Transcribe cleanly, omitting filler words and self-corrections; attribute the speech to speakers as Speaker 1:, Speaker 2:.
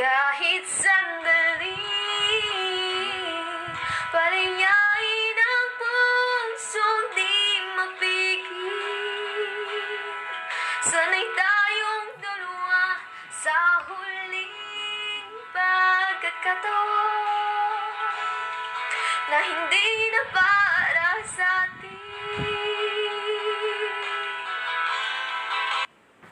Speaker 1: Kahit sandali, palayain ang pusong di mapigil. Sanay tayong dalawa sa huling pagkakataon na hindi na